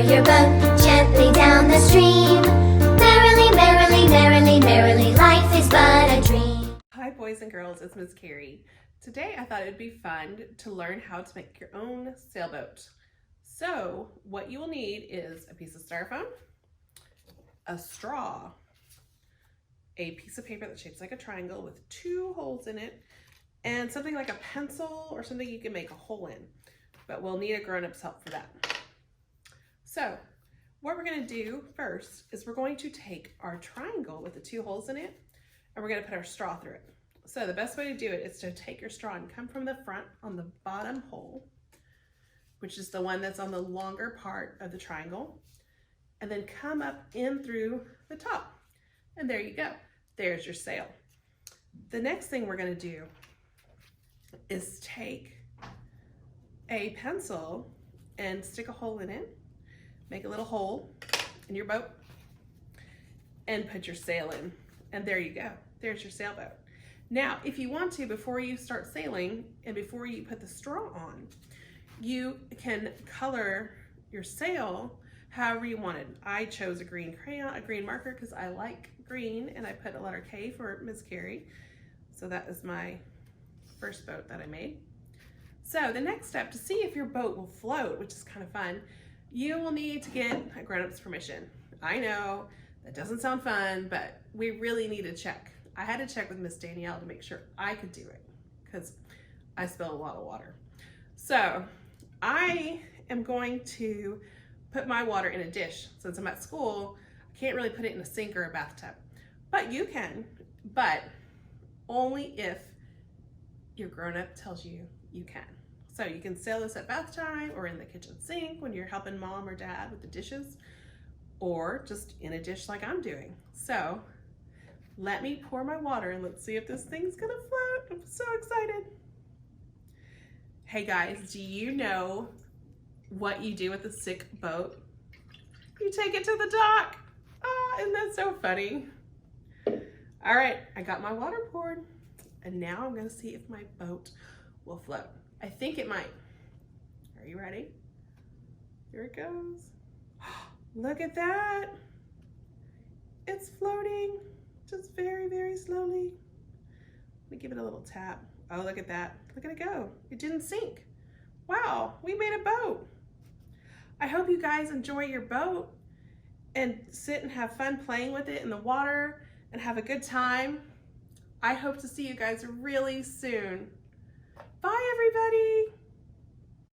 your boat gently down the stream. Merrily, merrily, merrily, merrily, life is but a dream. Hi boys and girls, it's Miss Kerri. Today I thought it'd be fun to learn how to make your own sailboat. So what you will need is a piece of styrofoam, a straw, a piece of paper that shapes like a triangle with 2 holes in it, and something like a pencil or something you can make a hole in. But we'll need a grown-up's help for that. So what we're going to do first is we're going to take our triangle with the 2 holes in it and we're going to put our straw through it. So the best way to do it is to take your straw and come from the front on the bottom hole, which is the one that's on the longer part of the triangle, and then come up in through the top. And there you go. There's your sail. The next thing we're going to do is take a pencil and stick a hole in it, make a little hole in your boat, and put your sail in. And there you go. There's your sailboat. Now, if you want to, before you start sailing and before you put the straw on, you can color your sail however you wanted. I chose a green crayon, a green marker, because I like green, and I put a letter K for Miss Kerri. So that is my first boat that I made. So the next step, to see if your boat will float, which is kind of fun, you will need to get a grown-up's permission. I know that doesn't sound fun, but we really need to check. I had to check with Miss Danielle to make sure I could do it because I spill a lot of water. So I am going to put my water in a dish. Since I'm at school, I can't really put it in a sink or a bathtub, but you can, but only if your grown-up tells you you can. So you can sail this at bath time or in the kitchen sink when you're helping mom or dad with the dishes, or just in a dish like I'm doing. So let me pour my water and let's see if this thing's gonna float. I'm so excited. Hey guys, do you know what you do with a sick boat? You take it to the dock. Ah, isn't that so funny? All right, I got my water poured, and now I'm gonna see if my boat will float. I think it might. Are you ready? Here it goes. Look at that. It's floating, just very, very slowly. Let me give it a little tap. Oh, look at that. Look at it go. It didn't sink. Wow, we made a boat. I hope you guys enjoy your boat and sit and have fun playing with it in the water and have a good time. I hope to see you guys really soon. Bye, everybody.